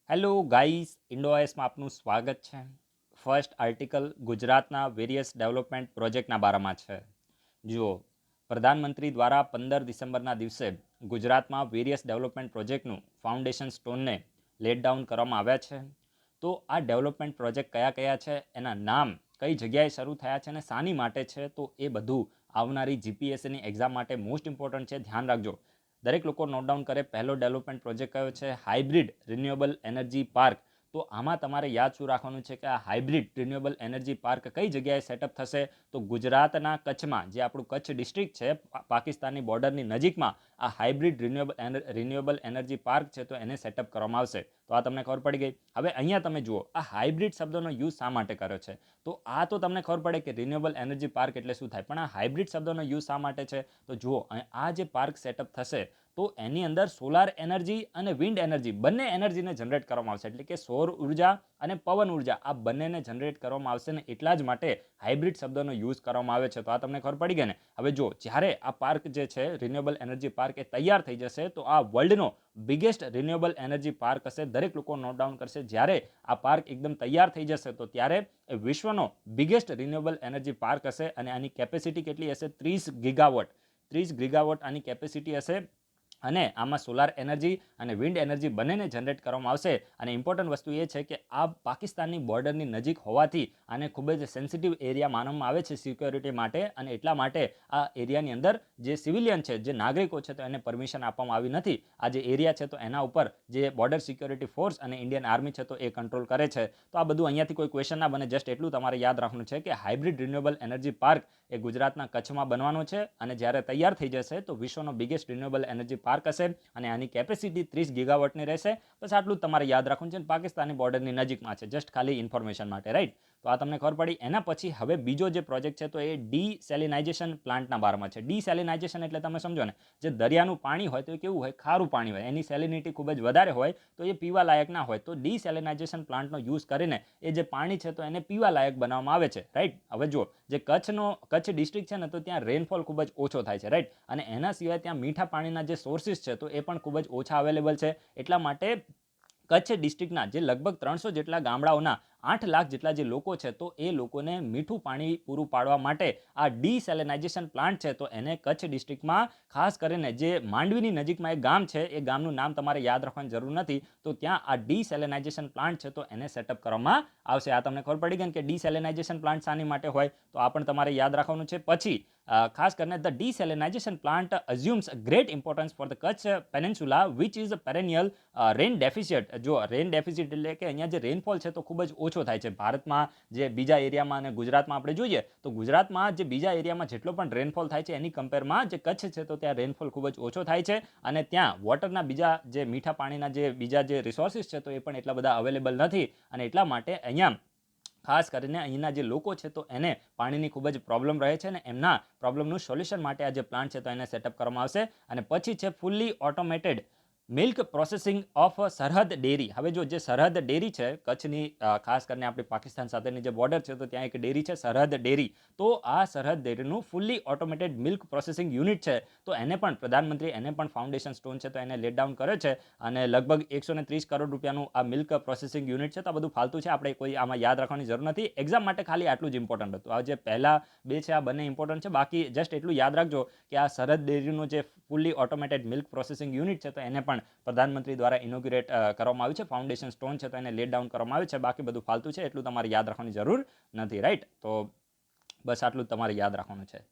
Hello guys, ઇન્ડોઆઈએસમાં આપનું સ્વાગત છે. ફર્સ્ટ આર્ટિકલ ગુજરાતના વેરિયસ ડેવલપમેન્ટ પ્રોજેક્ટના બારામાં છે. જુઓ, પ્રધાનમંત્રી દ્વારા 15 ડિસેમ્બરના દિવસે ગુજરાતમાં વેરિયસ ડેવલપમેન્ટ પ્રોજેક્ટનું ફાઉન્ડેશન સ્ટોનને લેટ ડાઉન કરવામાં આવ્યા છે. તો આ ડેવલપમેન્ટ પ્રોજેક્ટ કયા કયા છે, એના નામ કઈ જગ્યાએ શરૂ થયા છે અને શાની માટે છે, તો એ બધું આવનારી જીપીએસસીની એક્ઝામ માટે મોસ્ટ ઇમ્પોર્ટન્ટ છે. ધ્યાન રાખજો. દરેક લોકો નોટ ડાઉન કરે. પહેલો ડેવલપમેન્ટ પ્રોજેક્ટ કયો છે? Hybrid renewable energy park. તો આમાં તમારે યાદ શું રાખવાનું છે કે આ હાઇબ્રિડ રિન્યુએબલ એનર્જી પાર્ક કઈ જગ્યાએ સેટઅપ થશે? તો ગુજરાતના કચ્છમાં, જે આપણું કચ્છ ડિસ્ટ્રિક્ટ છે, પાકિસ્તાનની બોર્ડરની નજીકમાં આ હાઇબ્રિડ રિન્યુએબલ એનર્જી પાર્ક છે, તો એને સેટઅપ કરવામાં આવશે. તો આ તમને ખબર પડી ગઈ. હવે અહીંયા તમે જુઓ, આ હાઇબ્રિડ શબ્દનો યુઝ શા માટે કર્યો છે? તો આ તો તમને ખબર પડે કે રિન્યુએબલ એનર્જી પાર્ક એટલે શું થાય, પણ આ હાઇબ્રિડ શબ્દનો યુઝ શા માટે છે? તો જુઓ, આ જે પાર્ક સેટઅપ થશે તો એની અંદર સોલાર એનર્જી અને વિન્ડ એનર્જી બંને એનર્જીને જનરેટ કરવામાં આવશે. એટલે કે સૌર ઉર્જા અને પવન ઉર્જા આ બંનેને જનરેટ કરવામાં આવશે ને એટલા જ માટે હાઇબ્રિડ શબ્દનો યુઝ કરવામાં આવે છે. તો આ તમને ખબર પડી ગઈ ને. હવે જો જ્યારે આ પાર્ક જે છે રિન્યુએબલ એનર્જી પાર્ક એ તૈયાર થઈ જશે તો આ વર્લ્ડનો બિગેસ્ટ રિન્યુએબલ એનર્જી પાર્ક હશે. દરેક લોકો નોટ ડાઉન કરશે. જ્યારે આ પાર્ક એકદમ તૈયાર થઈ જશે તો ત્યારે વિશ્વનો બિગેસ્ટ રિન્યુએબલ એનર્જી પાર્ક હશે અને આની કેપેસિટી કેટલી હશે? 30 ગીગાવોટ. 30 ગીગાવોટ આની કેપેસિટી હશે અને આમાં સોલાર એનર્જી અને વિન્ડ એનર્જી બંનેને જનરેટ કરવામાં આવશે. અને ઇમ્પોર્ટન્ટ વસ્તુ એ છે કે આ પાકિસ્તાનની બોર્ડરની નજીક હોવાથી આને ખૂબ જ સેન્સિટિવ એરિયા માનવામાં આવે છે સિક્યોરિટી માટે, અને એટલા માટે આ એરિયાની અંદર જે સિવિલિયન છે, જે નાગરિકો છે, તો એને પરમિશન આપવામાં આવી નથી. આ જે એરિયા છે તો એના ઉપર જે બોર્ડર સિક્યોરિટી ફોર્સ અને ઇન્ડિયન આર્મી છે તો એ કંટ્રોલ કરે છે. તો આ બધું અહીંયાથી કોઈ ક્વેશ્ચન ના બને. જસ્ટ એટલું તમારે યાદ રાખવાનું છે કે હાઇબ્રિડ રિન્યુએબલ એનર્જી પાર્ક એ ગુજરાતના કચ્છમાં બનવાનો છે અને જ્યારે તૈયાર થઈ જશે તો વિશ્વનો બિગેસ્ટ રિન્યુએબલ એનર્જી પાર્ક હશે અને આની કેપેસિટી 30 ગીગાવોટની રહેશે. બસ આટલું જ તમારે યાદ રાખવું છે. પાકિસ્તાનની બોર્ડરની નજીકમાં છે, જસ્ટ ખાલી ઇન્ફોર્મેશન માટે, રાઈટ? તો આ તમને ખબર પડી. એના પછી હવે બીજો જે પ્રોજેક્ટ છે તો એ ડીસેલિનાઇઝેશન પ્લાન્ટના બારમાં છે. ડીસેલિનાઇઝેશન એટલે તમે સમજો ને, જે દરિયાનું પાણી હોય તો એ કેવું હોય? ખારું પાણી હોય. એની સેલિનિટી ખૂબ જ વધારે હોય તો એ પીવા લાયક ના હોય. તો ડીસેલિનાઇઝેશન પ્લાન્ટનો યુઝ કરીને એ જે પાણી છે તો એને પીવા લાયક બનાવવામાં આવે છે, રાઈટ? હવે જુઓ, જે કચ્છ ડિસ્ટ્રિક્ટ છે ને તો ત્યાં રેનફોલ ખૂબ જ ઓછો થાય છે, રાઈટ? અને એના સિવાય ત્યાં મીઠા પાણીના જે સોર્સિસ છે તો એ પણ ખૂબ જ ઓછા અવેલેબલ છે. એટલા માટે કચ્છ ડિસ્ટ્રિક્ટના જે લગભગ 300 જેટલા ગામડાઓના 8 લાખ જેટલા જે લોકો છે તો એ લોકોને મીઠું પાણી પૂરું પાડવા માટે આ ડીસેલિનાઇઝેશન પ્લાન્ટ છે તો એને કચ્છ ડિસ્ટ્રિક્ટમાં, ખાસ કરીને જે માંડવીની નજીકમાં એક ગામ છે, એ ગામનું નામ તમારે યાદ રાખવાની જરૂર નથી, તો ત્યાં આ ડીસેલિનાઇઝેશન પ્લાન્ટ છે તો એને સેટઅપ કરવામાં આવશે. આ તમને ખબર પડી ગઈ કે ડીસેલિનાઇઝેશન પ્લાન્ટ શાની માટે હોય, તો આ પણ તમારે યાદ રાખવાનું છે. પછી ખાસ કરીને the desalinization plant assumes great importance for the Kutch peninsula which is perennial rain deficit. જો રેન ડેફિસિટ એટલે કે અહીંયા જે રેનફોલ છે તો ખૂબ જ ઓછો થાય છે. ભારતમાં જે બીજા એરિયામાં અને ગુજરાતમાં આપણે જોઈએ તો ગુજરાતમાં જે બીજા એરિયામાં જેટલો પણ રેનફોલ થાય છે એની કમ્પેરમાં જે કચ્છ છે તો ત્યાં રેનફોલ ખૂબ જ ઓછો થાય છે અને ત્યાં વોટરના બીજા જે મીઠા પાણીના જે બીજા જે રિસોર્સિસ છે તો એ પણ એટલા બધા અવેલેબલ નથી. અને એટલા માટે અહીંયા ખાસ કરીને અહીંના જે લોકો છે તો એને પાણીની ખૂબ જ પ્રોબ્લેમ રહે છે અને એમના પ્રોબ્લેમનું સોલ્યુશન માટે આ જે પ્લાન્ટ છે તો એને સેટઅપ કરવામાં આવશે. અને પછી છે fully automated milk processing of સરહદ ડેરી. હવે જો જે સરહદ ડેરી છે કચ્છની, ખાસ કરીને આપણી પાકિસ્તાન સાથેની જે બોર્ડર છે તો ત્યાં એક ડેરી છે સરહદ ડેરી. તો આ સરહદ ડેરીનું fully automated milk processing unit છે તો એને પણ પ્રધાનમંત્રી એને પણ ફાઉન્ડેશન સ્ટોન છે તો એને લેટ ડાઉન કર્યો છે અને લગભગ 130 કરોડ રૂપિયાનું આ મિલ્ક પ્રોસેસિંગ યુનિટ છે. તો આ બધું ફાલતુ છે, આપણે કોઈ આમાં યાદ રાખવાની જરૂર નથી. એક્ઝામ માટે ખાલી આટલું જ ઇમ્પોર્ટન્ટ હતું. આ જે પહેલા બે છે આ બંને ઇમ્પોર્ટન્ટ છે. બાકી જસ્ટ એટલું યાદ રાખજો કે આ સરહદ ડેરીનું જે fully automated milk processing unit છે તો એને પણ પ્રધાનમંત્રી દ્વારા ઇનોગ્રેટ કરવામાં આવ્યું છે. ફાઉન્ડેશન સ્ટોન છે તો એને લેટ ડાઉન કરવામાં આવ્યું છે. બાકી બધું ફાલતુ છે, એટલું તમારે યાદ રાખવાની જરૂર નથી, રાઈટ? તો બસ આટલું જ તમારે યાદ રાખવાનું છે.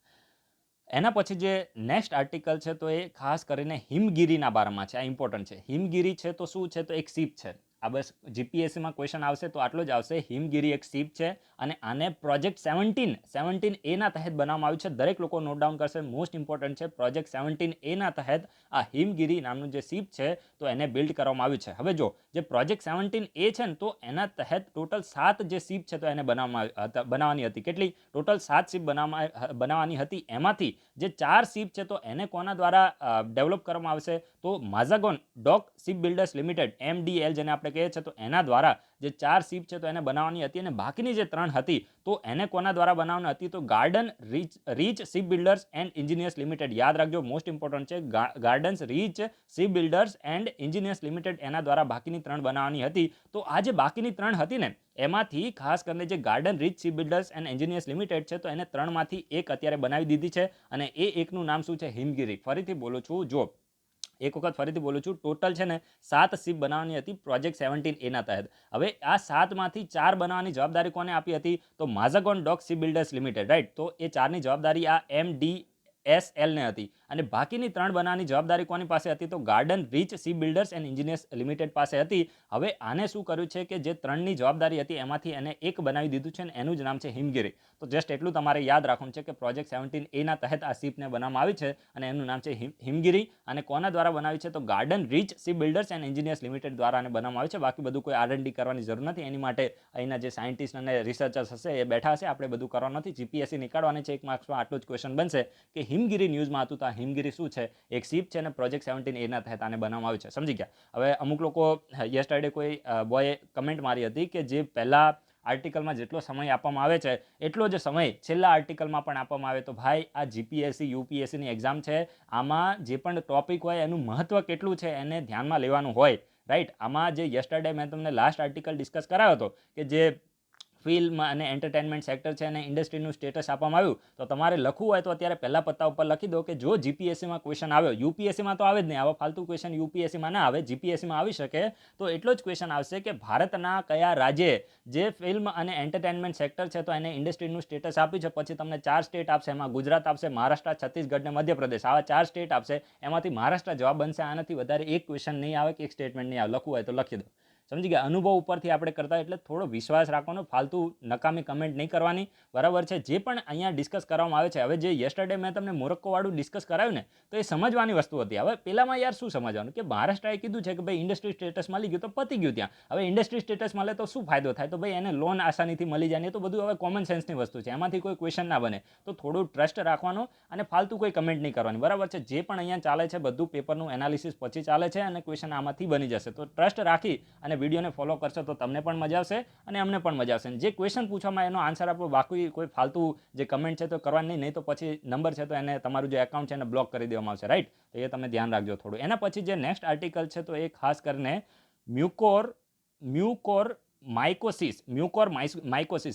એના પછી જે નેક્સ્ટ આર્ટિકલ છે તો એ ખાસ કરીને હિમગીરીના બારામાં છે. આ ઇમ્પોર્ટન્ટ છે. હિમગીરી છે તો શું છે? તો એક સીપ છે. આ બસ જીપીએસસીમાં ક્વેશ્ચન આવશે તો આટલો જ આવશે. હિમગીરી એક સીપ છે અને આને પ્રોજેક્ટ 17 એ ના તહેત બનાવવામાં આવ્યું છે. દરેક લોકો નોટ ડાઉન કરશે, મોસ્ટ ઇમ્પોર્ટન્ટ છે. પ્રોજેક્ટ 17 એ ના તહેત આ હિમગીરી નામનું જે સીપ છે તો એને બિલ્ડ કરવામાં આવ્યું છે. હવે જો જે પ્રોજેક્ટ 17 એ છે ને તો એના તહેત ટોટલ 7 જે સીપ છે તો એને બનાવવાની હતી. કેટલી? ટોટલ 7 સીપ બનાવવાની હતી. એમાંથી જે 4 સીપ છે તો એને કોના દ્વારા ડેવલપ કરવામાં આવશે? તો માઝાગોન ડોક શિપ બિલ્ડર્સ લિમિટેડ, MDL જેને આપણે કહે છે તો એના દ્વારા જે 4 શિપ છે તો એને બનાવવાની હતી, અને બાકીની જે 3 હતી તો એને કોના દ્વારા બનાવવાની હતી, તો Garden Reach Shipbuilders and Engineers Limited. યાદ રાખજો, મોસ્ટ ઇમ્પોર્ટન્ટ છે, Gardens Reach Shipbuilders and Engineers Limited એના દ્વારા બાકીની 3 બનાવવાની હતી. તો આ જે બાકીની 3 હતી ને એમાંથી ખાસ કરીને જે Garden Reach Shipbuilders and Engineers Limited છે તો એને 3માંથી એક અત્યારે બનાવી દીધી છે, અને એ એકનું નામ શું છે, હિમગીરી. ફરીથી બોલું છું, જો એક વખત ફરીથી બોલું છું, ટોટલ છે ને 7 શિપ બનાવવાની હતી પ્રોજેક્ટ 17A ના તહેત. હવે આ 7માંથી 4 બનાવવાની જવાબદારી કોને આપી હતી, તો માઝાગોન ડોક શિપ બિલ્ડર્સ લિમિટેડ, રાઈટ. તો એ 4ની જવાબદારી આ MDSL ને હતી, અને બાકીની 3 બનાવવાની જવાબદારી કોની પાસે હતી, તો Garden Reach Shipbuilders and Engineers Limited પાસે હતી. હવે આને શું કર્યું છે કે જે 3ની જવાબદારી હતી એમાંથી એને એક બનાવી દીધું છે, અને એનું જ નામ છે હિમગીરી. તો જસ્ટ એટલું તમારે યાદ રાખવાનું છે કે પ્રોજેક્ટ 17A ના તહેત આ શિપને બનાવવામાં આવી છે, અને એનું નામ છે હિમગીરી. અને કોના દ્વારા બનાવી છે, તો Garden Reach Shipbuilders and Engineers Limited દ્વારા આને બનાવવામાં આવી છે. બાકી બધું કોઈ R&D કરવાની જરૂર નથી, એની માટે અહીંના જે સાયન્ટિસ્ટ અને રિસર્ચર્સ હશે એ બેઠા હશે, આપણે બધું કરવાનું નથી. જીપીએસસી નીકાળવાની છે, 1 માર્ક્સમાં આટલું જ ક્વેશ્ચન બનશે કે હિમગીરી ન્યૂઝમાં હતું તો આ હિમગીરી શું છે, એક શિપ છે, અને પ્રોજેક્ટ 17A ના તહેત આને બનાવવામાં આવ્યું છે. સમજી ગયા. હવે અમુક લોકો યસ્ટરડે કોઈ બોયે કમેન્ટ મારી હતી કે જે પહેલા આર્ટિકલમાં જેટલો સમય આપવામાં આવે છે એટલો જ સમય છેલ્લા આર્ટિકલમાં પણ આપવામાં આવે, તો ભાઈ આ જીપીએસસી યુપીએસસીની એક્ઝામ છે, આમાં જે પણ ટોપિક હોય એનું મહત્વ કેટલું છે એને ધ્યાનમાં લેવાનું હોય, રાઈટ. આમાં જે યસ્ટરડે મેં તમને લાસ્ટ આર્ટિકલ ડિસ્કસ કરાવ્યો હતો કે જે ફિલ્મ અને એન્ટરટેનમેન્ટ સેક્ટર છે અને ઇન્ડસ્ટ્રીનું સ્ટેટસ આપવામાં આવ્યું, તો તમારે લખવું હોય તો અત્યારે પહેલા પત્તા ઉપર લખી દો કે જો જીપીએસસીમાં ક્વેશ્ચન આવ્યો, યુપીએસસીમાં તો આવે જ નહીં, આવા ફાલતુ ક્વેશ્ચન યુપીએસસીમાં ના આવે, જીપીએસસીમાં આવી શકે, તો એટલો જ ક્વેશ્ચન આવશે કે ભારતના કયા રાજ્યે જે ફિલ્મ અને એન્ટરટેનમેન્ટ સેક્ટર છે તો એને ઇન્ડસ્ટ્રીનું સ્ટેટસ આપ્યું છે. પછી તમને 4 સ્ટેટ આપશે, એમાં ગુજરાત આપશે, મહારાષ્ટ્ર, છત્તીસગઢ ને મધ્યપ્રદેશ, આવા 4 સ્ટેટ આપશે, એમાંથી મહારાષ્ટ્ર જવાબ બનશે. આનાથી વધારે એક ક્વેશ્ચન નહીં આવે કે એક સ્ટેટમેન્ટ નહીં આવે, લખવું હોય તો લખી દો. સમજી ગયા. અનુભવ ઉપરથી આપણે કરતા એટલે થોડો વિશ્વાસ રાખવાનો, ફાલતુ નકામી કમેન્ટ નહીં કરવાની, બરાબર છે. જે પણ અહીંયા ડિસ્કસ કરવામાં આવે છે, હવે જે યસ્ટરડે મેં તમને મોરક્કોવાળું ડિસ્કસ કરાવ્યું ને, તો એ સમજવાની વસ્તુ હતી. હવે પેલામાં યાર શું સમજવાનું કે મહારાષ્ટ્રએ કીધું છે કે ભાઈ ઇન્ડસ્ટ્રી સ્ટેટસ મળી ગયું તો પતી ગયું ત્યાં. હવે ઇન્ડસ્ટ્રી સ્ટેટસ મળે તો શું ફાયદો થાય, તો ભાઈ એને લોન આસાનીથી મળી જાય, એ તો બધું હવે કોમન સેન્સની વસ્તુ છે, એમાંથી કોઈ ક્વેશ્ચન ના બને. તો થોડું ટ્રસ્ટ રાખવાનો અને ફાલતુ કોઈ કમેન્ટ નહીં કરવાની, બરાબર છે. જે પણ અહીંયા ચાલે છે બધું પેપરનું એનાલિસિસ પછી ચાલે છે, અને ક્વેશ્ચન આમાંથી બની જશે. તો ટ્રસ્ટ રાખી અને વિડીયોને ફોલો કરશો તો તમને પણ મજા આવશે અને અમને પણ મજા આવશે. જે ક્વેશ્ચન પૂછવામાં એનો આન્સર આપો, બાકી કોઈ ફાલતુ જે કમેન્ટ છે તો કરવાની નહીં, તો પછી નંબર છે તો એને તમારું જે એકાઉન્ટ છે એને બ્લોક કરી દેવામાં આવશે, રાઈટ. તો એ તમે ધ્યાન રાખજો થોડું. એના પછી જે નેક્સ્ટ આર્ટિકલ છે તો એ ખાસ કરીને મ્યુકોર માઇકોસિસ.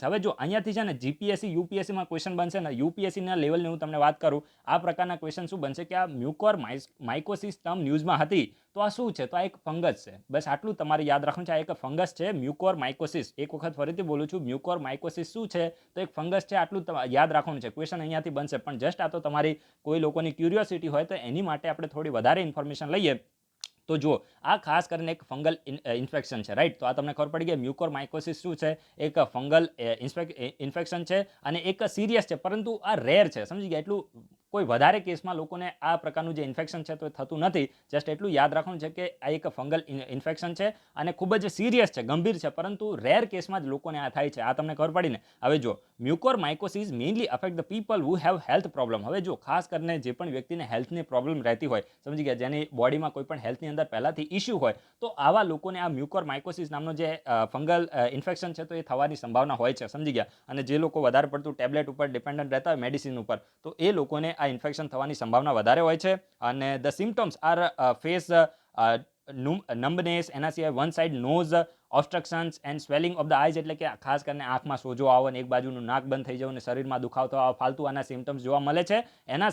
હવે જો અહીંયાથી છે ને જીપીએસસી યુપીએસસીમાં ક્વેશ્ચન બનશે ને, યુપીએસસીના લેવલની હું તમને વાત કરું, આ પ્રકારના ક્વેશ્ચન શું બનશે કે આ મ્યુકોર માઇકોસિસ ટર્મ ન્યૂઝમાં હતી તો આ શું છે, તો આ એક ફંગસ છે. બસ આટલું તમારે યાદ રાખવાનું છે, આ એક ફંગસ છે મ્યુકોર માઇકોસિસ. એક વખત ફરીથી બોલું છું, મ્યુકોર માઇકોસિસ શું છે, તો એક ફંગસ છે, આટલું યાદ રાખવાનું છે. ક્વેશ્ચન અહીંયાથી બનશે, પણ જસ્ટ આ તો તમારી કોઈ લોકોની ક્યુરિયોસિટી હોય તો એની માટે આપણે થોડી વધારે ઇન્ફોર્મેશન લઈએ. તો જો આ ખાસ કરીને એક ફંગલ ઇન્ફેક્શન છે, રાઈટ. તો આ તમને ખબર પડી ગઈ મ્યુકોર માઇકોસિસ શું છે, એક ફંગલ ઇન્ફેક્શન છે, અને એક સિરિયસ છે, પરંતુ આ રેર છે. સમજી ગયા. એટલું કોઈ વધારે કેસમાં લોકોને આ પ્રકારનું જે ઇન્ફેક્શન છે તો એ થતું નથી. જસ્ટ એટલું યાદ રાખવાનું છે કે આ એક ફંગલ ઇન્ફેક્શન છે અને ખૂબ જ સિરિયસ છે, ગંભીર છે, પરંતુ રેર કેસમાં જ લોકોને આ થાય છે. આ તમને ખબર પડી ને. હવે જો mucormycosis mainly affect the people who have health problem. હવે જો ખાસ કરીને જે પણ વ્યક્તિને હેલ્થની પ્રોબ્લેમ રહેતી હોય, સમજી ગયા, જેની બોડીમાં કોઈ પણ હેલ્થની અંદર પહેલાથી ઇશ્યુ હોય, તો આવા લોકોને આ મ્યુકોર માઇકોસિસ નામનો જે ફંગલ ઇન્ફેક્શન છે તો એ થવાની સંભાવના હોય છે. સમજી ગયા. અને જે લોકો વધારે પડતું ટેબ્લેટ ઉપર ડિપેન્ડન્ટ રહેતા હોય, મેડિસિન ઉપર, તો એ લોકોને આ ઇન્ફેક્શન થવાની સંભાવના વધારે હોય છે. અને the symptoms are face numbness, એના સિવાય one side nose obstructions and swelling of the eyes, એટલે કે ખાસ કરીને આંખમાં સોજો આવો અને એક બાજુનું નાક બંધ થઈ જવું અને શરીરમાં દુખાવો થવા, ફાલતુ આના સિમ્પટમ્સ જોવા મળે છે. એના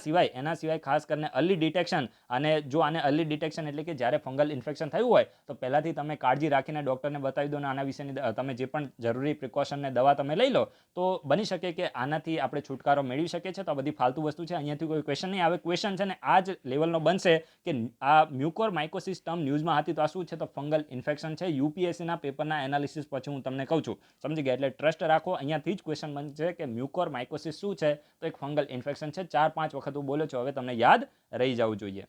સિવાય ખાસ કરીને અર્લી ડિટેક્શન, અને જો આને અર્લી ડિટેક્શન એટલે કે જ્યારે ફંગલ ઇન્ફેક્શન થયું હોય તો પહેલાથી તમે કાળજી રાખીને ડૉક્ટરને બતાવી દો અને આના વિશેની તમે જે પણ જરૂરી પ્રિકોશનને દવા તમે લઈ લો, તો બની શકે કે આનાથી આપણે છુટકારો મેળવી શકીએ છીએ. તો આ બધી ફાલતુ વસ્તુ છે, અહીંયાથી કોઈ ક્વેશ્ચન નહીં આવે. ક્વેશ્ચન છે ને આ જ લેવલનો બનશે કે આ મ્યુકોર માઇકોસિસ ટર્મ ન્યૂઝમાં હતી તો આ શું છે, તો ફંગલ ઇન્ફેક્શન છે. યુપીએસસીના પેપરના એનાલિસિસ પછી હું તમને કહું છું. સમજી ગયા. એટલે ટ્રસ્ટ રાખો, અહીંયાથી જ ક્વેશ્ચન બનશે કે મ્યુકોર માઇકોસિસ શું છે, તો એક ફંગલ ઇન્ફેક્શન છે. 4-5 વખત હું બોલ્યો છું, હવે તમને યાદ રહી જવું જોઈએ.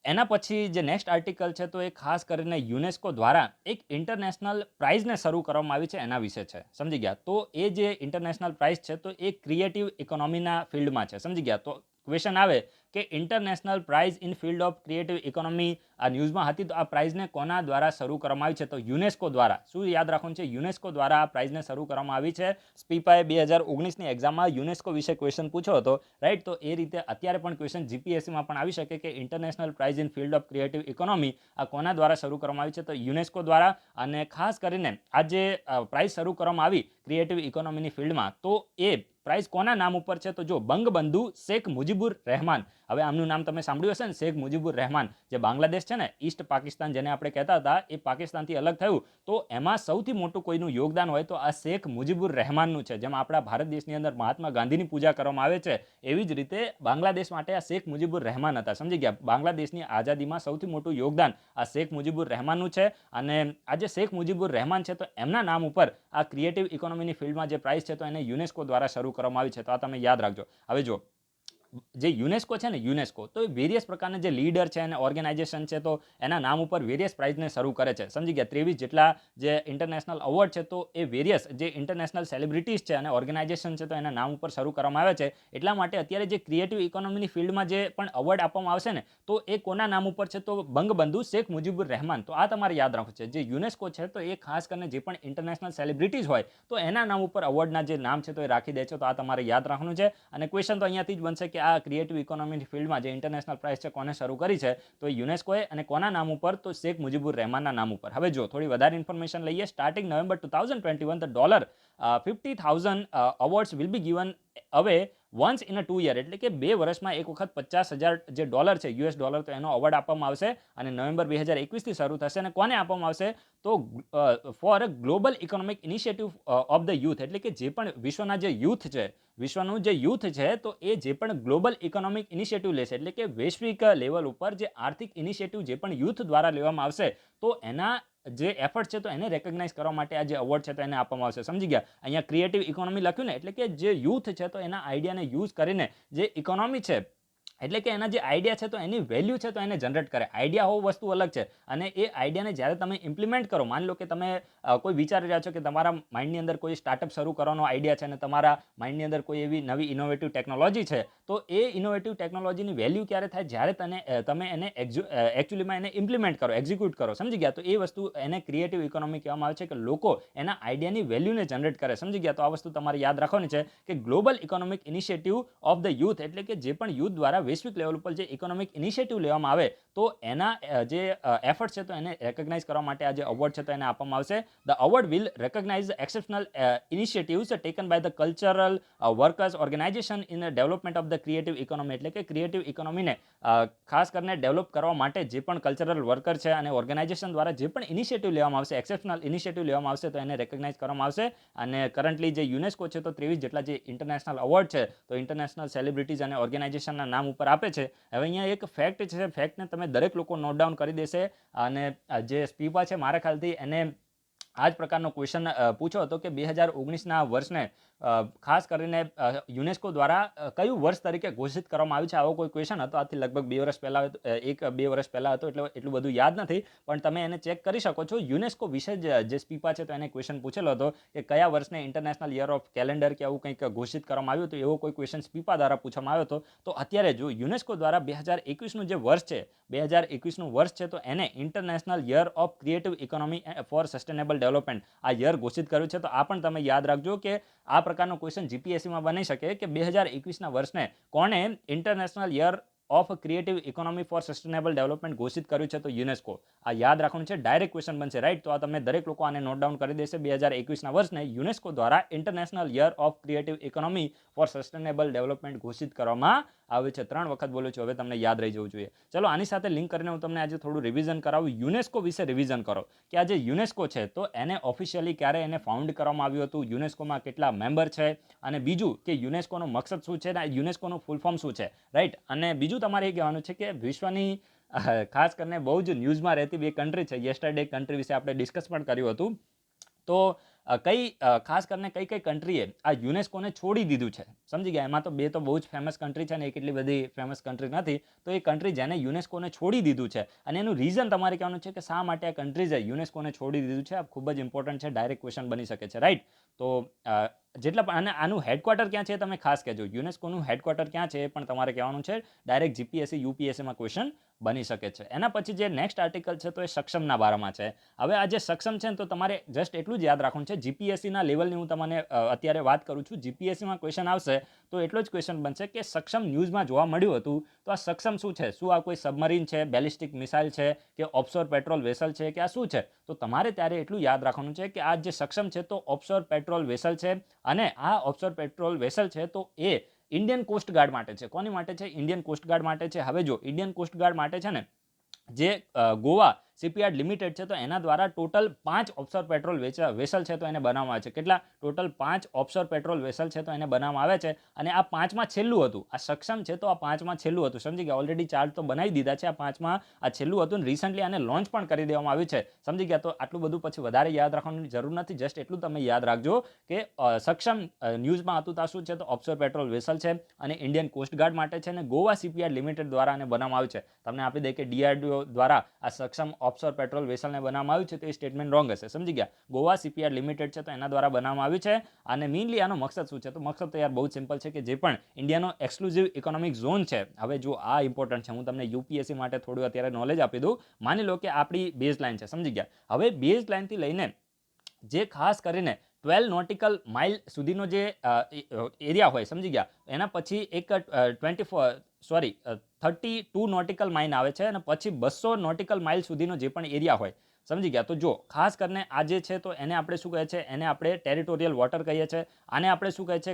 એના પછી જે નેક્સ્ટ આર્ટિકલ છે તો એ ખાસ કરીને યુનેસ્કો દ્વારા એક ઇન્ટરનેશનલ પ્રાઇઝને શરૂ કરવામાં આવી છે એના વિશે છે. સમજી ગયા. તો એ જે ઇન્ટરનેશનલ પ્રાઇઝ છે તો એ ક્રિએટિવ ઇકોનોમીના ફિલ્ડમાં છે. સમજી ગયા. તો ક્વેશ્ચન આવે કે international prize in field of creative economy આ ન્યૂઝમાં હતી, તો આ પ્રાઇઝને કોના દ્વારા શરૂ કરવામાં આવી છે? તો યુનેસ્કો દ્વારા. શું યાદ રાખવાનું છે? યુનેસ્કો દ્વારા આ પ્રાઇઝને શરૂ કરવામાં આવી છે. સ્પીપાએ 2019ની એક્ઝામમાં યુનેસ્કો વિશે ક્વેશ્ચન પૂછ્યો હતો, રાઈટ? તો એ રીતે અત્યારે પણ ક્વેશ્ચન જીપીએસસીમાં પણ આવી શકે કે international prize in field of creative economy આ કોના દ્વારા શરૂ કરવામાં આવી છે? તો યુનેસ્કો દ્વારા. અને ખાસ કરીને આ જે પ્રાઇઝ શરૂ કરવામાં આવી ક્રિએટિવ ઇકોનોમીની ફિલ્ડમાં, તો એ પ્રાઇઝ કોના નામ ઉપર છે? તો જો બંગબંધુ શેખ મુજીબુર રહેમાન. હવે આમનું નામ તમે સાંભળ્યું હશે ને, શેખ મુજીબુર રહેમાન. જે બાંગ્લાદેશ છે ને, ઈસ્ટ પાકિસ્તાન જેને આપણે કહેતા હતા, એ પાકિસ્તાનથી અલગ થયું, તો એમાં સૌથી મોટું કોઈનું યોગદાન હોય તો આ શેખ મુજીબુર રહેમાનનું છે. જેમ આપણા ભારત દેશની અંદર મહાત્મા ગાંધીની પૂજા કરવામાં આવે છે, એવી જ રીતે બાંગ્લાદેશ માટે આ શેખ મુજીબુર રહેમાન હતા. સમજી ગયા? બાંગ્લાદેશની આઝાદીમાં સૌથી મોટું યોગદાન આ શેખ મુજીબુર રહેમાનનું છે. અને આ જે શેખ મુજીબુર રહેમાન છે, તો એમના નામ ઉપર આ ક્રિએટિવ ઇકોનોમીની ફિલ્ડમાં જે પ્રાઇઝ છે, તો એને યુનેસ્કો દ્વારા શરૂ કરવામાં આવી છે. તો આ તમે યાદ રાખજો. હવે જો જે યુનેસ્કો છે ને, યુનેસ્કો તો એ વેરિયસ પ્રકારના જે લીડર છે અને ઓર્ગેનાઇઝેશન છે, તો એના નામ ઉપર વેરિયસ પ્રાઇઝને શરૂ કરે છે. સમજી ગયા? 23 જેટલા જે ઇન્ટરનેશનલ અવોર્ડ છે, તો એ વેરિયસ જે ઇન્ટરનેશનલ સેલિબ્રિટીઝ છે અને ઓર્ગેનાઇઝેશન છે, તો એના નામ ઉપર શરૂ કરવામાં આવે છે. એટલા માટે અત્યારે જે ક્રિએટિવ ઇકોનોમીની ફિલ્ડમાં જે પણ અવોર્ડ આપવામાં આવશે ને, તો એ કોના નામ ઉપર છે? તો બંગબંધુ શેખ મુજીબુર રહેમાન. તો આ તમારે યાદ રાખવું છે. જે યુનેસ્કો છે, તો એ ખાસ કરીને જે પણ ઇન્ટરનેશનલ સેલિબ્રિટીઝ હોય, તો એના નામ ઉપર અવોર્ડના જે નામ છે, તો એ રાખી દે છે. તો આ તમારે યાદ રાખવાનું છે. અને ક્વેશ્ચન તો અહીંયાથી જ બનશે કે આ ક્રિએટિવ ઇકોનોમીની ફિલ્ડમાં જે ઇન્ટરનેશનલ પ્રાઇઝ છે, કોને શરૂ કરી છે? તો યુનેસ્કોએ. અને કોના નામ ઉપર? તો શેખ મુજીબુર રહેમાનના નામ ઉપર. હવે જો થોડી વધારે ઇન્ફોર્મેશન લઈએ. Starting November 2021 the $50,000 awards will be given અવે વન્સ ઇન અ 2 યર. એટલે કે 2 વર્ષમાં એક વખત $50,000 જે ડોલર છે, યુએસ ડોલર, તો એનો અવોર્ડ આપવામાં આવશે. અને નવેમ્બર 2021થી શરૂ થશે. અને કોને આપવામાં આવશે? તો for global economic initiative of the youth. એટલે કે જે પણ વિશ્વના જે યુથ છે, વિશ્વનું જે યુથ છે, તો એ જે પણ ગ્લોબલ ઇકોનોમિક ઇનિશિયેટિવ લેશે, એટલે કે વૈશ્વિક લેવલ ઉપર જે આર્થિક ઇનિશિયેટિવ જે પણ યુથ દ્વારા લેવામાં આવશે, તો એના જે એફર્ટ છે, તો એને રેકગ્નાઇઝ કરવા માટે આ જે અવોર્ડ છે, તો એને આપવામાં આવશે. સમજી ગયા? અહીંયા ક્રિએટિવ ઇકોનોમી લખ્યું ને, એટલે કે જે યુથ છે, તો એના આઈડિયાને યુઝ કરીને જે ઇકોનોમી છે, એટલે કે એના જે આઈડિયા છે, તો એની વેલ્યુ છે, તો એને જનરેટ કરે. આઈડિયા હોવું વસ્તુ અલગ છે, અને એ આઈડિયાને જ્યારે તમે ઇમ્પ્લિમેન્ટ કરો, માની લો કે તમે કોઈ વિચારી રહ્યા છો કે તમારા માઇન્ડની અંદર કોઈ સ્ટાર્ટઅપ શરૂ કરવાનો આઈડિયા છે, અને તમારા માઇન્ડની અંદર કોઈ એવી નવી ઇનોવેટિવ ટેકનોલોજી છે, તો એ ઇનોવેટિવ ટેકનોલોજીની વેલ્યુ ક્યારે થાય? જ્યારે તમે એને એકચ્યુઅલીમાં એને ઇમ્પ્લિમેન્ટ કરો, એક્ઝિક્યુટ કરો. સમજી ગયા? તો એ વસ્તુ એને ક્રિએટિવ ઇકોનોમી કહેવામાં આવે છે, કે લોકો એના આઈડિયાની વેલ્યુને જનરેટ કરે. સમજી ગયા? તો આ વસ્તુ તમારે યાદ રાખવાની છે કે global economic initiative of the youth, એટલે કે જે પણ યુથ દ્વારા વૈશ્વિક લેવલ ઉપર જે ઇકોનોમિક ઇનિશિયેટિવ લેવામાં આવે, તો એના જે એફર્ટ છે, તો એને રેકગ્નાઇઝ કરવા માટે આ જે અવોર્ડ છે, તો એને આપવામાં આવશે. The award will recognise exceptional initiatives taken by the cultural workers organisation in development of the creative economy. એટલે કે ક્રિએટિવ ઇકોનોમીને ખાસ કરીને ડેવલપ કરવા માટે જે પણ કલ્ચરલ વર્કર છે અને ઓર્ગેનાઇઝેશન દ્વારા જે પણ ઇનિશિયેટિવ લેવામાં આવશે, એક્સેપ્શનલ ઇનિશિયેટિવ લેવામાં આવશે, તો એને રેકગ્નાઇઝ કરવામાં આવશે. અને કરન્ટલી જે યુનેસ્કો છે, તો 23 જેટલા જે ઇન્ટરનેશનલ અવોર્ડ છે, તો ઇન્ટરનેશનલ સેલિબ્રિટીઝ અને ઓર્ગેનાઇઝેશનના નામ ઉપર આપે છે. હવે અહીંયા એક ફેક્ટ છે, ફેક્ટને તમે દરેક લોકો નોટ ડાઉન કરી દેશે. અને જે સ્પીપા છે, મારા ખ્યાલથી એને આ જ પ્રકારનો ક્વેશ્ચન પૂછ્યો હતો કે 2019ના વર્ષને ખાસ કરીને યુનેસ્કો દ્વારા કયું વર્ષ તરીકે ઘોષિત કરવામાં આવ્યું છે? આવો કોઈ ક્વેશ્ચન હતો. આથી લગભગ 2 વર્ષ પહેલાં, 1-2 વર્ષ પહેલાં હતો, એટલે એટલું બધું યાદ નથી, પણ તમે એને ચેક કરી શકો છો. યુનેસ્કો વિશે જે સ્પીપા છે, તો એને ક્વેશ્ચન પૂછેલો હતો કે કયા વર્ષને ઇન્ટરનેશનલ યર ઓફ કેલેન્ડર કે આવું કંઈક ઘોષિત કરવામાં આવ્યું હતું. એવો કોઈ ક્વેશ્ચન સ્પીપા દ્વારા પૂછવામાં આવ્યો હતો. તો અત્યારે જો યુનેસ્કો દ્વારા 2021નું જે વર્ષ છે, 2021નું વર્ષ છે, તો એને international year of creative economy four sustainable development આ યર ઘોષિત કર્યું છે. તો આ પણ તમે યાદ રાખજો કે આ પ્રકારનો ક્વેશ્ચન જીપીએસસીમાં બની શકે કે 2021ના વર્ષને કોણે international year of creative economy four sustainable development ઘોષિત કર્યું છે? તો યુનેસ્કો. આ યાદ રાખવાનું છે. ડાયરેક્ટ ક્વેશ્ચન બનશે, રાઈટ? તો આ તમે દરેક લોકો આને નોટ ડાઉન કરી દેશે. 2021ના વર્ષને યુનેસ્કો દ્વારા international year of creative economy four sustainable development ઘોષિત કરવામાં આવે છે. 3 વખત બોલું છું, હવે તમને યાદ રહી જવું જોઈએ. ચલો, આની સાથે લિંક કરીને હું તમને આજે થોડું રિવિઝન કરાવું. યુનેસ્કો વિશે રિવિઝન કરો કે આ જે યુનેસ્કો છે, તો એને ઓફિશિયલી ક્યારે એને ફાઉન્ડ કરવામાં આવ્યું હતું, યુનેસ્કોમાં કેટલા મેમ્બર છે, અને બીજું કે યુનેસ્કોનો મકસદ શું છે, અને યુનેસ્કોનું ફૂલ ફોર્મ શું છે, રાઈટ? અને બીજું તમારે એ કહેવાનું છે કે વિશ્વની ખાસ કરીને બહુ જ ન્યૂઝમાં રહેતી 2 કન્ટ્રી છે. યસ્ટરડે કન્ટ્રી વિશે આપણે ડિસ્કસ પણ કર્યું હતું. તો ખાસ કરીને કઈ કન્ટ્રીએ આ યુનેસ્કોને છોડી દીધું છે, સમજી ગયા. એમાં તો બે તો બહુ જ ફેમસ કન્ટ્રી છે ને એક એટલી બધી ફેમસ કન્ટ્રી નથી. તો એ કન્ટ્રી જેને યુનેસ્કોને છોડી દીધું છે અને એનું રીઝન તમારે કહેવાનું છે કે શા માટે આ કન્ટ્રીઝે યુનેસ્કોને છોડી દીધું છે. આ ખૂબ જ ઇમ્પોર્ટન્ટ છે, ડાયરેક્ટ ક્વેશ્ચન બની શકે છે, રાઈટ. તો જેટલા પણ અને આનું હેડક્વાર્ટર ક્યાં છે તમે ખાસ કહેજો. યુનેસ્કોનું હેડક્વાર્ટર ક્યાં છે એ પણ તમારે કહેવાનું છે. ડાયરેક્ટ જીપીએસસી યુપીએસસીમાં ક્વેશ્ચન બની શકે છે. એના પછી જે નેક્સ્ટ આર્ટિકલ છે તો એ સક્ષમના બારામાં છે. હવે આ જે સક્ષમ છે ને તો તમારે જસ્ટ એટલું જ યાદ રાખવાનું છે. જીપીએસસીના લેવલની હું તમને અત્યારે વાત કરું છું. જીપીએસસીમાં ક્વેશ્ચન આવશે તો એટલો જ ક્વેશ્ચન બનશે કે સક્ષમ ન્યૂઝમાં જોવા મળ્યું હતું તો આ સક્ષમ શું છે? શું આ કોઈ સબમરીન છે, બેલિસ્ટિક મિસાઇલ છે કે ઓફશોર પેટ્રોલ વેસલ છે કે આ શું છે? તો તમારે ત્યારે એટલું યાદ રાખવાનું છે કે આ જે સક્ષમ છે તો ઓફશોર પેટ્રોલ વેસલ છે અને આ ઓફશોર પેટ્રોલ વેસલ છે તો એ ઇન્ડિયન કોસ્ટગાર્ડ માટે છે. કોની માટે છે? ઇન્ડિયન કોસ્ટગાર્ડ માટે છે. હવે જો ઇન્ડિયન કોસ્ટગાર્ડ માટે છે ને જે ગોવા શિપયાર્ડ લિમિટેડ છે તો એના દ્વારા ટોટલ 5 ઓફશોર પેટ્રોલ વેસલ છે તો એને બનાવવામાં આવે છે. કેટલા? ટોટલ 5 ઓફશોર પેટ્રોલ વેસલ છે તો એને બનાવવામાં આવે છે. અને આ 5માં છેલ્લું હતું. આ સક્ષમ છે તો આ 5માં છેલ્લું હતું. સમજી ગયા? ઓલરેડી 4 તો બનાવી દીધા છે. આ 5માં આ છેલ્લું હતું. રિસન્ટલી આને લોન્ચ પણ કરી દેવામાં આવ્યું છે. સમજી ગયા? તો આટલું બધું પછી વધારે યાદ રાખવાની જરૂર નથી. જસ્ટ એટલું તમે યાદ રાખજો કે સક્ષમ ન્યૂઝમાં હતું તો શું છે? તો ઓફશોર પેટ્રોલ વેસલ છે અને ઇન્ડિયન કોસ્ટગાર્ડ માટે છે અને ગોવા શિપયાર્ડ લિમિટેડ દ્વારા આને બનાવવામાં આવ્યું છે. તમને આપી દે કે ડીઆરડીઓ દ્વારા આ સક્ષમ ઓફશોર પેટ્રોલ વેસલને બનાવવામાં આવ્યું છે તો એ સ્ટેટમેન્ટ રોંગ હશે. સમજી ગયા? ગોવા શિપયાર્ડ લિમિટેડ છે તો એના દ્વારા બનાવવામાં આવ્યું છે. અને મેઇનલી આનો મકસદ શું છે? તો મકસદ તો યાર બહુ સિમ્પલ છે કે જે પણ ઇન્ડિયાનો એક્સક્લુઝિવ ઇકોનોમિક ઝોન છે. હવે જો આ ઇમ્પોર્ટન્ટ છે, હું તમને યુપીએસસી માટે થોડું અત્યારે નોલેજ આપી દઉં. માની લો કે આપણી બેઝ લાઇન છે. સમજી ગયા? હવે બેઝ લાઇનથી લઈને જે ખાસ કરીને 12 નોટિકલ માઇલ સુધીનો જે એરિયા હોય, સમજી ગયા? એના પછી એક 32 નોટિકલ માઇલ આવે છે અને પછી 200 નોટિકલ માઇલ સુધીનો જે પણ એરિયા હોય, સમજી ગયા? તો જો ખાસ કરીને આ જે છે તો એને આપણે શું કહે છે? એને આપણે ટેરિટોરિયલ વોટર કહીએ છીએ. આને આપણે શું કહે છે?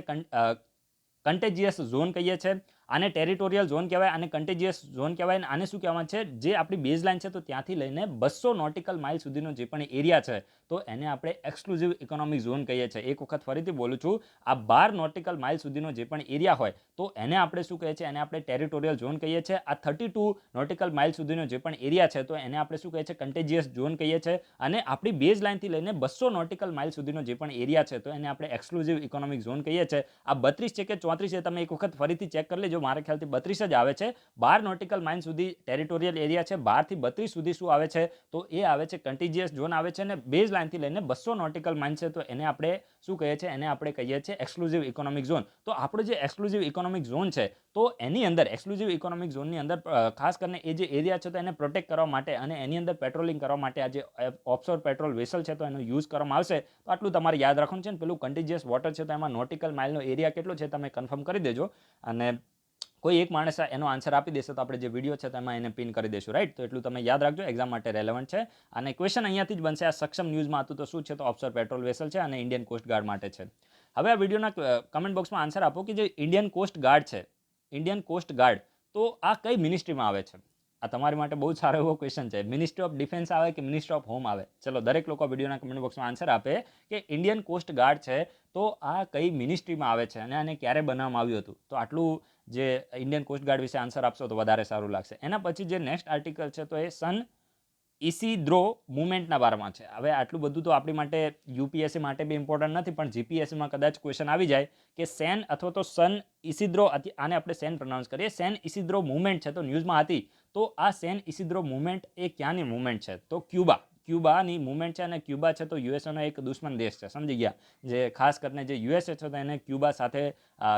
કન્ટેજિયસ ઝોન કહીએ છીએ. આને ટેરિટોરિયલ ઝોન કહેવાય, આને કન્ટેજિયસ ઝોન કહેવાય. અને આને શું કહેવામાં છે? જે આપણી બેઝ લાઇન છે તો ત્યાંથી લઈને 200 નોટિકલ માઇલ સુધીનો જે પણ એરિયા છે તો એને આપણે એક્સક્લુઝિવ ઇકોનોમિક ઝોન કહીએ છીએ. એક વખત ફરીથી બોલું છું, આ 12 નોટિકલ માઇલ સુધીનો જે પણ એરિયા હોય તો એને આપણે શું કહીએ છીએ? એને આપણે ટેરિટોરિયલ ઝોન કહીએ છીએ. આ 32 નોટિકલ માઇલ સુધીનો જે પણ એરિયા છે તો એને આપણે શું કહીએ છીએ? કન્ટેજિયસ ઝોન કહીએ છીએ. અને આપણી બેઝ લાઇનથી લઈને 200 નોટિકલ માઇલ સુધીનો જે પણ એરિયા છે તો એને આપણે એક્સક્લુઝિવ ઇકોનોમિક ઝોન કહીએ છીએ. આ 32 છે કે 34 છે તમે એક વખત ફરીથી ચેક કરી લેજો. મારા ખ્યાલથી 32 જ આવે છે. 12 નોટિકલ માઇલ સુધી ટેરિટોરિયલ એરિયા છે. 12 થી 32 સુધી શું આવે છે? તો એ આવે છે કન્ટીજીયસ ઝોન આવે છે. અને બેઝ લાઇનથી લઈને 200 નોટિકલ માઇલ છે તો એને આપણે શું કહીએ છીએ? એને આપણે કહીએ છીએ એક્સક્લુઝિવ ઇકોનોમિક ઝોન. તો આપણો જે એક્સક્લુઝિવ ઇકોનોમિક ઝોન છે તો એની અંદર એક્સક્લુઝિવ ઇકોનોમિક ઝોનની અંદર ખાસ કરીને એ જે એરિયા છે તો એને પ્રોટેક્ટ કરવા માટે અને એની અંદર પેટ્રોલિંગ કરવા માટે આ જે ઓફશોર પેટ્રોલ વેસલ છે તો એનો યુઝ કરવામાં આવશે. તો આટલું તમારે યાદ રાખવાનું છે. ને પેલું કન્ટીજીયસ વોટર છે તો એમાં નોટિકલ માઇલનો એરિયા કેટલો છે તમે કન્ફર્મ કરી દેજો. અને કોઈ એક માણસ એનો આન્સર આપી દેશે તો આપણે જે વિડીયો છે તેમાં એને પિન કરી દઈશું, રાઈટ. તો એટલું તમે યાદ રાખજો, એક્ઝામ માટે રેલેવન્ટ છે. અને ક્વેશ્ચન અહીંયાથી જ બનશે. આ સક્ષમ ન્યૂઝમાં હતું તો શું છે? તો ઓફશોર પેટ્રોલ વેસલ છે અને ઇન્ડિયન કોસ્ટ ગાર્ડ માટે છે. હવે આ વિડીયોના કમેન્ટ બોક્સમાં આન્સર આપો કે જે ઇન્ડિયન કોસ્ટ ગાર્ડ છે, ઇન્ડિયન કોસ્ટ ગાર્ડ તો આ કઈ મિનિસ્ટ્રીમાં આવે છે? આ તમારી માટે બહુ સારો એવો ક્વેશ્ચન છે. મિનિસ્ટ્રી ઓફ ડિફેન્સ આવે કે મિનિસ્ટ્રી ઓફ હોમ આવે? ચલો દરેક લોકો વિડીયોના કમેન્ટ બોક્સમાં આન્સર આપે કે ઇન્ડિયન કોસ્ટ ગાર્ડ છે તો આ કઈ મિનિસ્ટ્રીમાં આવે છે અને આને ક્યારે બનાવવામાં આવ્યું હતું? તો આટલું જે ઇન્ડિયન કોસ્ટ ગાર્ડ વિશે આન્સર આપશો તો વધારે સારું લાગશે. એના પછી જે નેક્સ્ટ આર્ટિકલ છે તો એ સન ઇસીદ્રો મુવમેન્ટના બારામાં છે. હવે આટલું બધું તો આપણી માટે યુપીએસસી માટે બી ઇમ્પોર્ટન્ટ નથી, પણ જીપીએસસીમાં કદાચ ક્વેશ્ચન આવી જાય કે સેન અથવા તો સન ઇસીદ્રો, આને આપણે સેન પ્રોનાઉન્સ કરીએ, સેન ઇસીદ્રો મુવમેન્ટ છે તો ન્યૂઝમાં હતી. તો આ સેન ઇસીદ્રો મુવમેન્ટ એ ક્યાંની મુવમેન્ટ છે? તો ક્યુબાની મુવમેન્ટ છે. અને ક્યુબા છે તો યુએસએનો એક દુશ્મન દેશ છે, સમજી ગયા? જે ખાસ કરીને જે યુએસએ છે તો એને ક્યુબા સાથે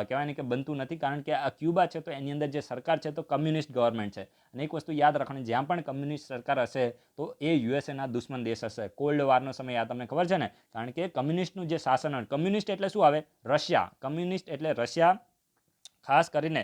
કહેવાય ને કે બનતું નથી, કારણ કે આ ક્યુબા છે તો એની અંદર જે સરકાર છે તો કમ્યુનિસ્ટ ગવર્મેન્ટ છે. અને એક વસ્તુ યાદ રાખવાની, જ્યાં પણ કમ્યુનિસ્ટ સરકાર હશે તો એ યુએસએના દુશ્મન દેશ હશે. કોલ્ડ વોરનો સમય આ તમને ખબર છે ને? કારણ કે કમ્યુનિસ્ટનું જે શાસન હોય, કમ્યુનિસ્ટ એટલે શું આવે? રશિયા. કમ્યુનિસ્ટ એટલે રશિયા. ખાસ કરીને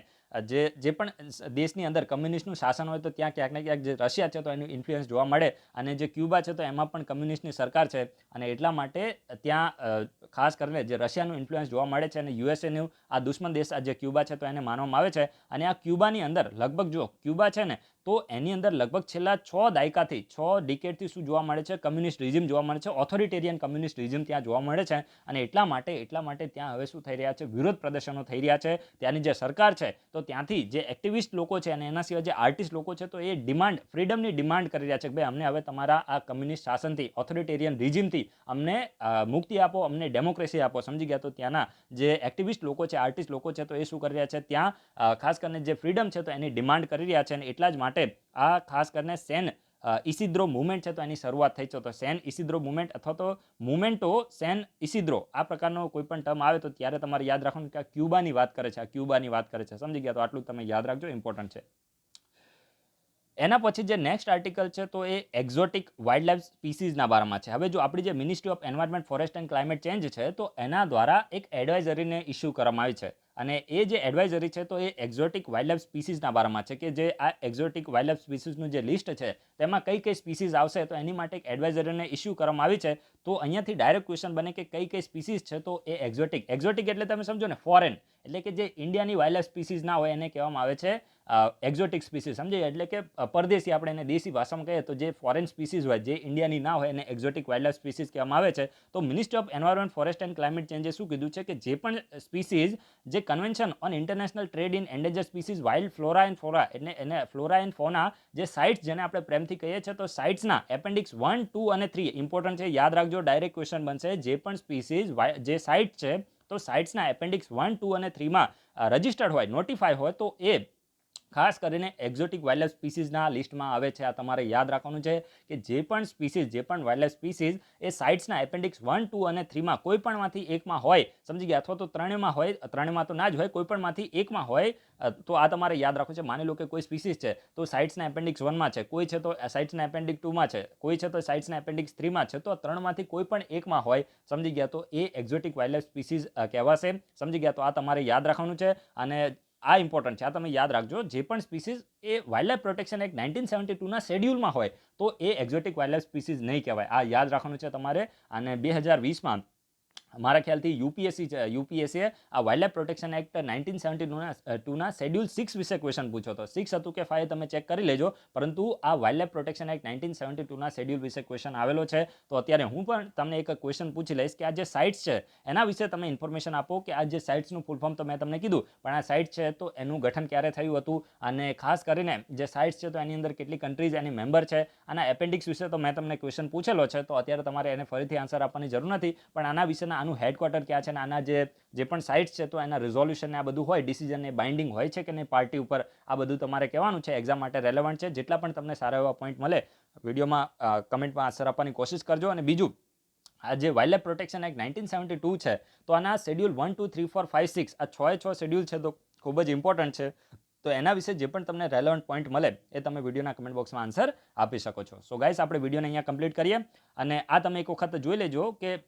જે પણ દેશની અંદર કમ્યુનિસ્ટનું શાસન હોય તો ત્યાં ક્યાંક ને ક્યાંક જે રશિયા છે તો એનું ઇન્ફ્લુઅન્સ જોવા મળે. અને જે ક્યુબા છે તો એમાં પણ કમ્યુનિસ્ટની સરકાર છે અને એટલા માટે ત્યાં ખાસ કરીને જે રશિયાનું ઇન્ફ્લુઅન્સ જોવા મળે છે. અને યુએસએનું આ દુશ્મન દેશ આ જે ક્યુબા છે તો એને માનવામાં આવે છે. અને આ ક્યુબાની અંદર લગભગ જો ક્યુબા છે ને તો એની અંદર લગભગ છેલ્લા 6 દાયકાથી 6 ડિકેડથી શું જોવા મળે છે, કમ્યુનિસ્ટ રિઝિમ જોવા મળે છે, ઓથોરિટેરિયન કમ્યુનિસ્ટ રિઝિમ ત્યાં જોવા મળે છે. અને એટલા માટે ત્યાં હવે શું થઈ રહ્યા છે, વિરોધ પ્રદર્શનો થઈ રહ્યા છે. ત્યાંની જે સરકાર છે તો ત્યાંથી જે એક્ટિવિસ્ટ લોકો છે અને એના સિવાય જે આર્ટિસ્ટ લોકો છે તો એ ફ્રીડમની ડિમાન્ડ કરી રહ્યા છે કે ભાઈ અમને હવે તમારા આ કમ્યુનિસ્ટ શાસનથી, ઓથોરિટેરિયન રિઝિમથી અમને મુક્તિ આપો, અમને ડેમોક્રેસી આપો. સમજી ગયા? તો ત્યાંના જે એક્ટિવિસ્ટ લોકો છે, આર્ટિસ્ટ લોકો છે તો એ શું કરી રહ્યા છે, ત્યાં ખાસ કરીને જે ફ્રીડમ છે તો એની ડિમાન્ડ કરી રહ્યા છે. અને એટલા જ માટે આ ખાસ કરીને સેન ઇસિદ્રો મુવમેન્ટ છે તો એની શરૂઆત થઈ છે. તો સેન ઇસિદ્રો મુવમેન્ટ અથવા તો મુમેન્ટો સેન ઇસિદ્રો, આ પ્રકારનો કોઈ પણ ટર્મ આવે તો ત્યારે તમારે યાદ રાખવાનું કે આ ક્યુબાની વાત કરે છે, આ ક્યુબાની વાત કરે છે. સમજી ગયા? તો આટલું તમે યાદ રાખજો, ઇમ્પોર્ટન્ટ છે. એના પછી જે નેક્સ્ટ આર્ટિકલ છે તો એ એક્ઝોટિક વાઇલ્ડ લાઇફ સ્પીસીઝના બારામાં છે. હવે જો આપણી જે ministry of environment, forest and climate change છે તો એના દ્વારા એક એડવાઇઝરીને ઇસ્યુ કરવામાં આવી છે. અને એ જે એડવાઇઝરી છે તો એ એક્ઝોટિક વાઇલ્ડ લાઇફ સ્પીસીઝના બારામાં છે કે જે આ એક્ઝોટિક વાઇલ્ડ લાઇફ સ્પીસીઝનું જે લિસ્ટ છે તેમાં કઈ કઈ સ્પીસીઝ આવશે તો એની માટે એક એડવાઇઝરીને ઇસ્યુ કરવામાં આવી છે. તો અહીંયાથી ડાયરેક્ટ ક્વેશ્ચન બને કે કઈ કઈ સ્પીસીઝ છે તો એ એક્ઝોટિક. એક્ઝોટિક એટલે તમે સમજો ને ફોરેન, એટલે કે જે ઇન્ડિયાની વાઇલ્ડ લાઇફ સ્પીસીઝ ના હોય એને કહેવામાં આવે છે એક્ઝોટિક સ્પીસીઝ. સમજીએ? એટલે કે પરદેશી, આપણે એને દેશી ભાષામાં કહીએ તો જે ફોરેન સ્પીસીઝ હોય, જે ઇન્ડિયાની ના હોય, એને એક્ઝોટિક વાઇલ્ડ લાઇફ સ્પીસીઝ કહેવામાં આવે છે. તો ministry of environment, forest and climate ચેન્જે શું કીધું છે કે જે પણ સ્પીસીઝ જે convention on international trade in endangered species wild flora and fauna, એટલે એને ફ્લોરા એન્ડ ફોના જે સાઇટ્સ, જેને આપણે પ્રેમથી કહીએ છીએ, તો સાઇટ્સના એપેન્ડિક્સ 1, 2 અને 3 ઇમ્પોર્ટન્ટ છે, યાદ રાખજો. ડાયરેક્ટ ક્વેશ્ચન બનશે. જે પણ સ્પીસીઝ, જે સાઇટ છે તો સાઇટ્સના એપેન્ડિક્સ 1, 2 અને 3માં રજિસ્ટર્ડ હોય, નોટિફાય હોય તો એ ખાસ કરીને એક્ઝોટિક વાઇલ્ડ લાઇફ સ્પીસીઝના લિસ્ટમાં આવે છે. આ તમારે યાદ રાખવાનું છે કે જે પણ સ્પીસીઝ, જે પણ વાઇલ્ડ લાઇફ સ્પીસીઝ એ સાઇટ્સના એપેન્ડિક્સ 1, 2 અને 3માં કોઈ પણમાંથી એકમાં હોય, સમજી ગયા, અથવા તો ત્રણેયમાં હોય, ત્રણેયમાં તો ના જ હોય, કોઈ પણમાંથી એકમાં હોય તો આ તમારે યાદ રાખવું છે. માની લો કે કોઈ સ્પીસીઝ છે તો સાઇટ્સના એપેન્ડિક્સ 1માં છે, કોઈ છે તો સાઇટ્સના એપેન્ડિક્સ 2માં છે, કોઈ છે તો સાઇટ્સના એપેન્ડિક્સ 3માં છે, તો આ ત્રણમાંથી કોઈ પણ એકમાં હોય, સમજી ગયા, તો એ એક્ઝોટિક વાઇલ્ડ લાઇફ સ્પીસીઝ કહેવાશે. સમજી ગયા? તો આ તમારે યાદ રાખવાનું છે અને આ ઇમ્પોર્ટન્ટ છે. આ તમે યાદ રાખજો. જે પણ સ્પીસીઝ એ વાઇલ્ડ લાઇફ પ્રોટેક્શન એક્ટ 1972ના શેડ્યુલમાં હોય તો એ એક્ઝોટિક વાઇલ્ડ લાઇફ સ્પીસીઝ નહીં કહેવાય. આ યાદ રાખવાનું છે તમારે. અને 2020માં મારા ખ્યાલથી યુપીએસસીએ આ વાઇલ્ડ લાઇફ પ્રોટેક્શન એક્ટ 1972ના શેડ્યુલ 6 વિશે ક્વેશ્ચન પૂછ્યો હતો. 6 હતું કે 5 તમે ચેક કરી લેજો, પરંતુ આ વાઇલ્ડ લાઇફ પ્રોટેક્શન એક્ટ 1972ના શેડ્યુલ વિશે ક્વેશ્ચન આવેલો છે. તો અત્યારે હું પણ તમને એક ક્વેશ્ચન પૂછી લઈશ કે આ જે સાઇટ્સ છે એના વિશે તમે ઇન્ફોર્મેશન આપો કે આ જે સાઇટ્સનું ફૂલ ફોર્મ તો મેં તમને કીધું, પણ આ સાઇટ છે તો એનું ગઠન ક્યારે થયું હતું, અને ખાસ કરીને જે સાઇટ્સ છે તો એની અંદર કેટલી કન્ટ્રીઝ એની મેમ્બર છે. આના એપેન્ડિક્સ વિશે તો મેં તમને ક્વેશ્ચન પૂછેલો છે, તો અત્યારે તમારે એને ફરીથી આન્સર આપવાની જરૂર નથી, પણ આના વિશેના આનું હેડક્વાર્ટર ક્યાં છે અને આના જે પણ સાઇટ્સ છે તો એના રિઝોલ્યુશન ને આ બધું હોય, ડિસિઝન એ બાઇન્ડિંગ હોય છે કે નહીં પાર્ટી ઉપર, આ બધું તમારે કહેવાનું છે. એક્ઝામ માટે રેલેવન્ટ છે. જેટલા પણ તમને સારા એવા પોઈન્ટ મળે વિડીયોમાં કમેન્ટમાં આન્સર આપવાની કોશિશ કરજો. અને બીજું, આ જે વાઇલ્ડ લાઇફ પ્રોટેક્શન એક્ટ 1972 છે તો આના શેડ્યુલ 1, 2, 3, 4, 5, 6 આ 6 શેડ્યુલ છે તો ખૂબ જ ઇમ્પોર્ટન્ટ છે. તો એના વિશે જે પણ તમને રેલેવન્ટ પોઈન્ટ મળે એ તમે વિડીયોના કમેન્ટ બોક્સમાં આન્સર આપી શકો છો. સો ગાઈસ, આપણે વિડીયોને અહીંયા કમ્પ્લીટ કરીએ. અને આ તમે એક વખત જોઈ લેજો કે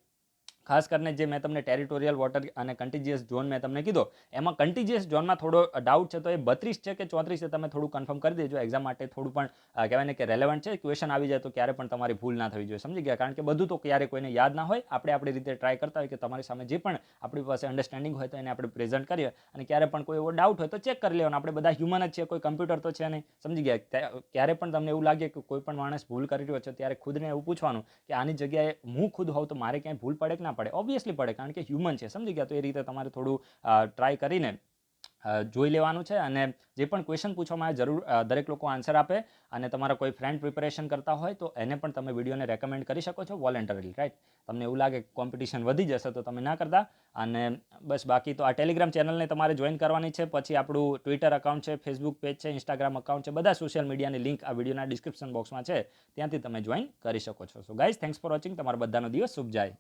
ખાસ કરીને જે મેં તમને ટેરિટોરિયલ વોટર અને કન્ટિજિયસ ઝોન મેં તમને કીધો, એમાં કન્ટિજિયસ ઝોનમાં થોડો ડાઉટ છે તો એ 32 છે કે 34 છે, તમે થોડું કન્ફર્મ કરી દેજો. એક્ઝામ માટે થોડું પણ કહેવાય ને કે રેલેવન્ટ છે. ક્વેશ્ચન આવી જાય તો ક્યારે પણ તમારી ભૂલ ના થવી જોઈએ. સમજી ગયા? કારણ કે બધું તો ક્યારે કોઈને યાદ ના હોય. આપણે આપણી રીતે ટ્રાય કરતા હોય કે તમારી સામે જે પણ આપણી પાસે અન્ડરસ્ટેન્ડિંગ હોય તો એને આપણે પ્રેઝન્ટ કરીએ, અને ક્યારે પણ કોઈ એવો ડાઉટ હોય તો ચેક કરી લેવાનો. આપણે બધા હ્યુમન જ છીએ, કોઈ કમ્પ્યુટર તો છે નહીં. સમજી ગયા? ક્યારે પણ તમને એવું લાગે કે કોઈ પણ માણસ ભૂલ કરી રહ્યો છે ત્યારે ખુદને એવું પૂછવાનું કે આની જગ્યાએ હું ખુદ હોઉં તો મારે ક્યાંય ભૂલ પડે કે ના પડે. ઓબ્વિયસલી પડે, કારણ કે હ્યુમન છે. સમજી ગયા? તો એ રીતે તમારે થોડું ટ્રાય કરીને જોઈ લેવાનું છે. અને જે પણ ક્વેશ્ચન પૂછવામાં આવે જરૂર દરેક લોકો આન્સર આપે. અને તમારા કોઈ ફ્રેન્ડ પ્રિપેરેશન કરતા હોય તો એને પણ તમે વિડીયોને રેકમેન્ડ કરી શકો છો વોલેન્ટરીલી, રાઈટ? તમને એવું લાગે કોમ્પિટિશન વધી જશે તો તમે ના કરતા. અને બસ બાકી તો આ ટેલિગ્રામ ચેનલને તમારે જોઈન કરવાની છે. પછી આપણું ટ્વિટર અકાઉન્ટ છે, ફેસબુક પેજ છે, ઇન્સ્ટાગ્રામ અકાઉન્ટ છે, બધા સોશિયલ મીડિયાની લિંક આ વિડીયોના ડિસ્ક્રિપ્શન બોક્સમાં છે, ત્યાંથી તમે જોઈન કરી શકો છો. So guys, thanks for watching. તમારા બધાનો દિવસ શુભ જાય.